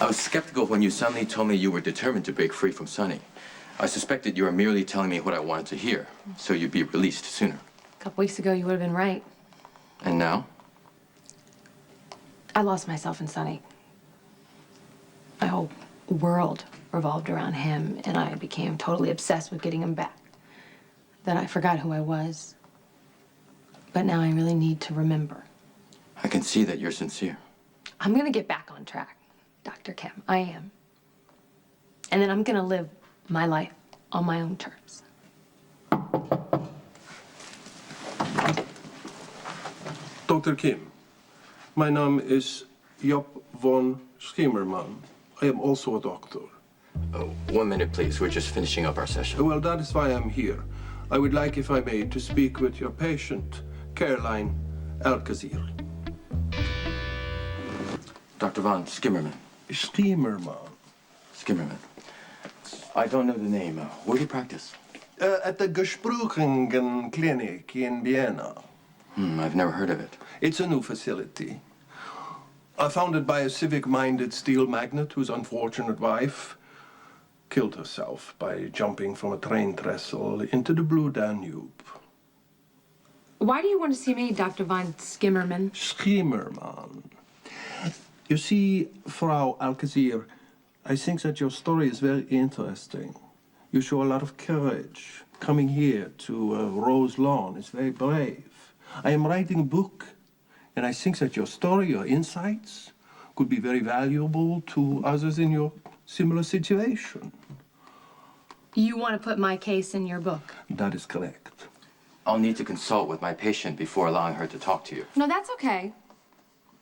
I was skeptical when you suddenly told me you were determined to break free from Sonny. I suspected you were merely telling me what I wanted to hear, so you'd be released sooner. A couple weeks ago, you would have been right. And now? I lost myself in Sonny. My whole world revolved around him, and I became totally obsessed with getting him back. Then I forgot who I was. But now I really need to remember. I can see that you're sincere. I'm gonna get back on track, Dr. Kim. I am. And then I'm gonna live my life on my own terms. Dr. Kim, my name is Job von Schimmerman. I am also a doctor. Oh, 1 minute, please. We're just finishing up our session. Well, that is why I'm here. I would like, if I may, to speak with your patient, Caroline Alcazir. Dr. von Schimmerman. Schimmerman. Schimmerman. I don't know the name. Where do you practice? At the Gesprungen Clinic in Vienna. I've never heard of it. It's a new facility. Founded by a civic-minded steel magnate whose unfortunate wife killed herself by jumping from a train trestle into the Blue Danube. Why do you want to see me, Dr. von Schimmerman? Schimmerman. You see, Frau Alcazir, I think that your story is very interesting. You show a lot of courage. Coming here to Rose Lawn is very brave. I am writing a book, and I think that your story, your insights, could be very valuable to others in your similar situation. You want to put my case in your book? That is correct. I'll need to consult with my patient before allowing her to talk to you. No, that's okay.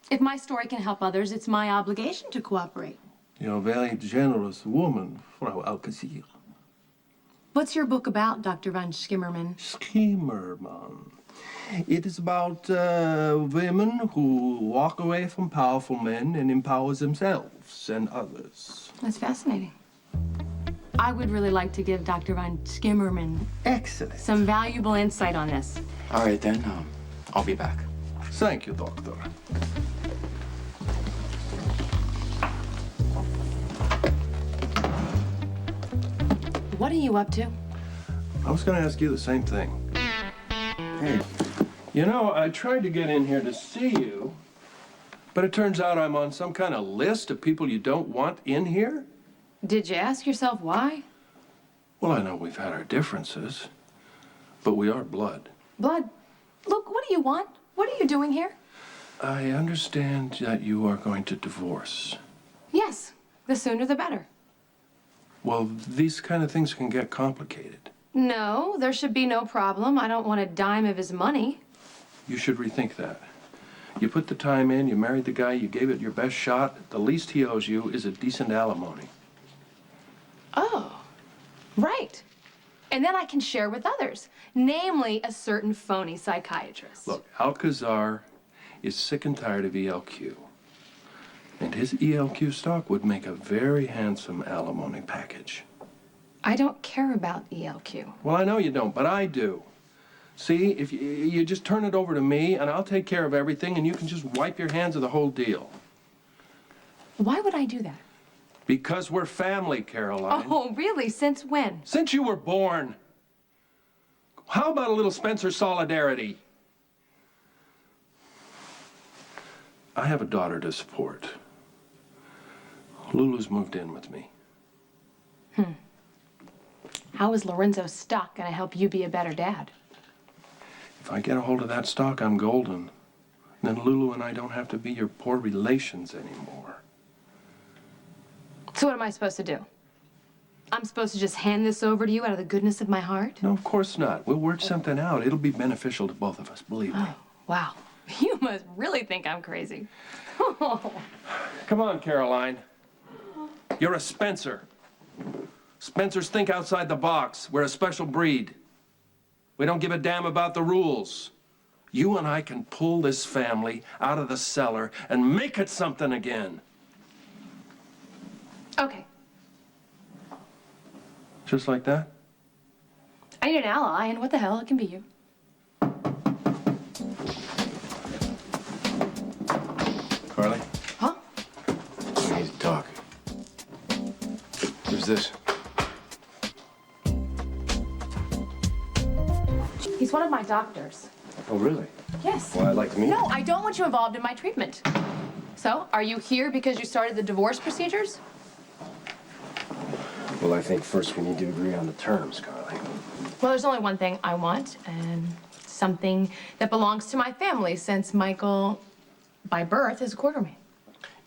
If my story can help others, it's my obligation to cooperate. You're a very generous woman, Frau Alcazir. What's your book about, Dr. von Schimmerman? Schimmerman. It is about women who walk away from powerful men and empower themselves and others. That's fascinating. I would really like to give Dr. von Schimmerman Excellent. some valuable insight on this. All right, then. I'll be back. Thank you, Doctor. What are you up to? I was going to ask you the same thing. Hey. You know, I tried to get in here to see you, but it turns out I'm on some kind of list of people you don't want in here. Did you ask yourself why? Well, I know we've had our differences, but we are blood. Blood. Look, what do you want? What are you doing here? I understand that you are going to divorce. Yes, the sooner the better. Well, these kind of things can get complicated. No, there should be no problem. I don't want a dime of his money. You should rethink that. You put the time in, you married the guy, you gave it your best shot. The least he owes you is a decent alimony. Oh, right. And then I can share with others, namely a certain phony psychiatrist. Look, Alcazar is sick and tired of ELQ. And his ELQ stock would make a very handsome alimony package. I don't care about ELQ. Well, I know you don't, but I do. See, if you just turn it over to me, and I'll take care of everything, and you can just wipe your hands of the whole deal. Why would I do that? Because we're family, Caroline. Oh, really? Since when? Since you were born. How about a little Spencer solidarity? I have a daughter to support. Lulu's moved in with me. How is Lorenzo's stock going to help you be a better dad? If I get a hold of that stock, I'm golden. Then Lulu and I don't have to be your poor relations anymore. So what am I supposed to do? I'm supposed to just hand this over to you out of the goodness of my heart? No, of course not. We'll work something out. It'll be beneficial to both of us, believe me. Oh, wow. You must really think I'm crazy. Come on, Caroline. You're a Spencer. Spencers think outside the box. We're a special breed. We don't give a damn about the rules. You and I can pull this family out of the cellar and make it something again. Okay. Just like that? I need an ally, and what the hell, it can be you. Carly? Huh? We need to talk. this? He's one of my doctors. Oh, really? Yes. Well, I'd like to meet No, him. I don't want you involved in my treatment. So, are you here because you started the divorce procedures? Well, I think first we need to agree on the terms, Carly. Well, there's only one thing I want, and something that belongs to my family, since Michael, by birth, is a Quartermain.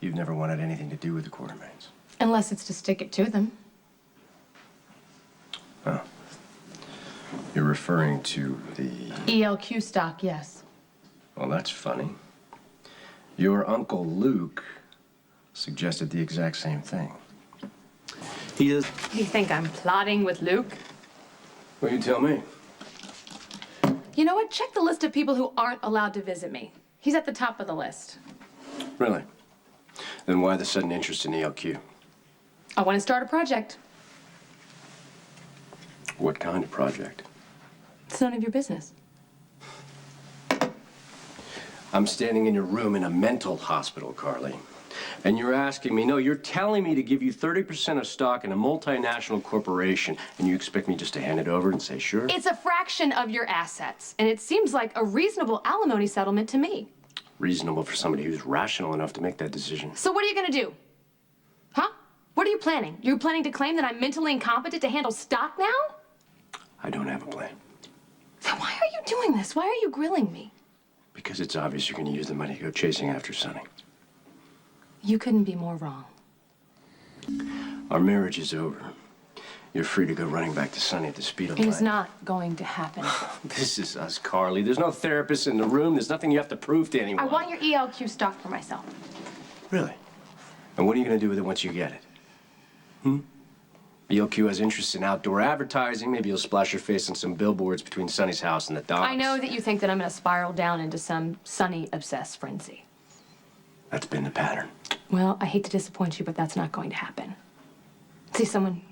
You've never wanted anything to do with the Quartermains. Unless it's to stick it to them. Oh. You're referring to the... ELQ stock, yes. Well, that's funny. Your Uncle Luke suggested the exact same thing. He is. You think I'm plotting with Luke? Well, you tell me. You know what? Check the list of people who aren't allowed to visit me. He's at the top of the list. Really? Then why the sudden interest in ELQ? I want to start a project. What kind of project? It's none of your business. I'm standing in your room in a mental hospital, Carly. And you're asking me, no, you're telling me to give you 30% of stock in a multinational corporation, and you expect me just to hand it over and say, sure? It's a fraction of your assets, and it seems like a reasonable alimony settlement to me. Reasonable for somebody who's rational enough to make that decision. So what are you gonna do? Huh? What are you planning? You're planning to claim that I'm mentally incompetent to handle stock now? I don't have a plan. Then why are you doing this? Why are you grilling me? Because it's obvious you're going to use the money to go chasing after Sonny. You couldn't be more wrong. Our marriage is over. You're free to go running back to Sonny at the speed of It light. is not going to happen. This is us, Carly. There's no therapist in the room. There's nothing you have to prove to anyone. I want your ELQ stock for myself. Really? And what are you going to do with it once you get it? ELQ has interests in outdoor advertising. Maybe you'll splash your face on some billboards between Sonny's house and the docks. I know that you think that I'm gonna spiral down into some Sonny-obsessed frenzy. That's been the pattern. Well, I hate to disappoint you, but that's not going to happen. See, someone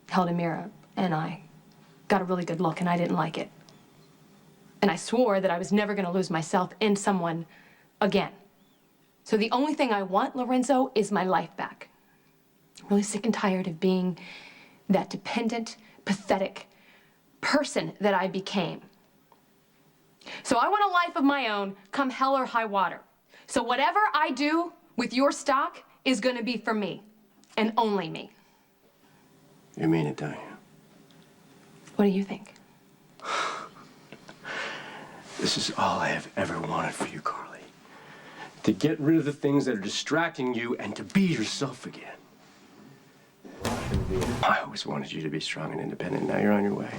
held a mirror, and I got a really good look, and I didn't like it. And I swore that I was never gonna lose myself in someone again. So the only thing I want, Lorenzo, is my life back. I'm really sick and tired of being that dependent, pathetic person that I became. So I want a life of my own, come hell or high water. So whatever I do with your stock is gonna be for me, and only me. You mean it, don't you? What do you think? This is all I have ever wanted for you, Carly. To get rid of the things that are distracting you and to be yourself again. I always wanted you to be strong and independent. Now you're on your way.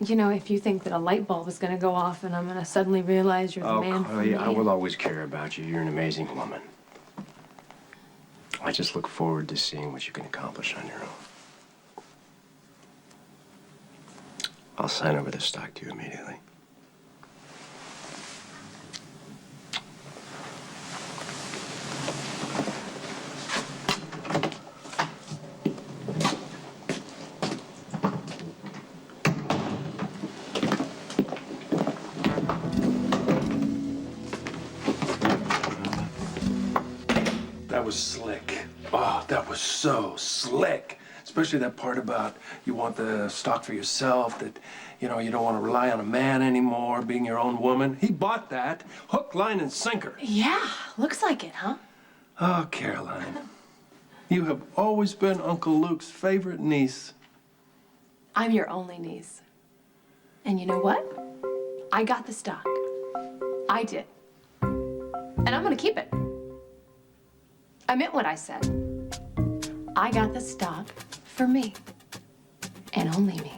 You know, if you think that a light bulb is gonna go off and I'm gonna suddenly realize you're the Oh, man for Carly, me. I will always care about you. You're an amazing woman. I just look forward to seeing what you can accomplish on your own. I'll sign over this stock to you immediately. That was slick. Oh, that was so slick. Especially that part about you want the stock for yourself, that, you know, you don't want to rely on a man anymore, being your own woman. He bought that, hook, line, and sinker. Yeah, looks like it, huh? Oh, Caroline, you have always been Uncle Luke's favorite niece. I'm your only niece. And you know what? I got the stock. I did. And I'm gonna keep it. I meant what I said. I got the stock for me. And only me.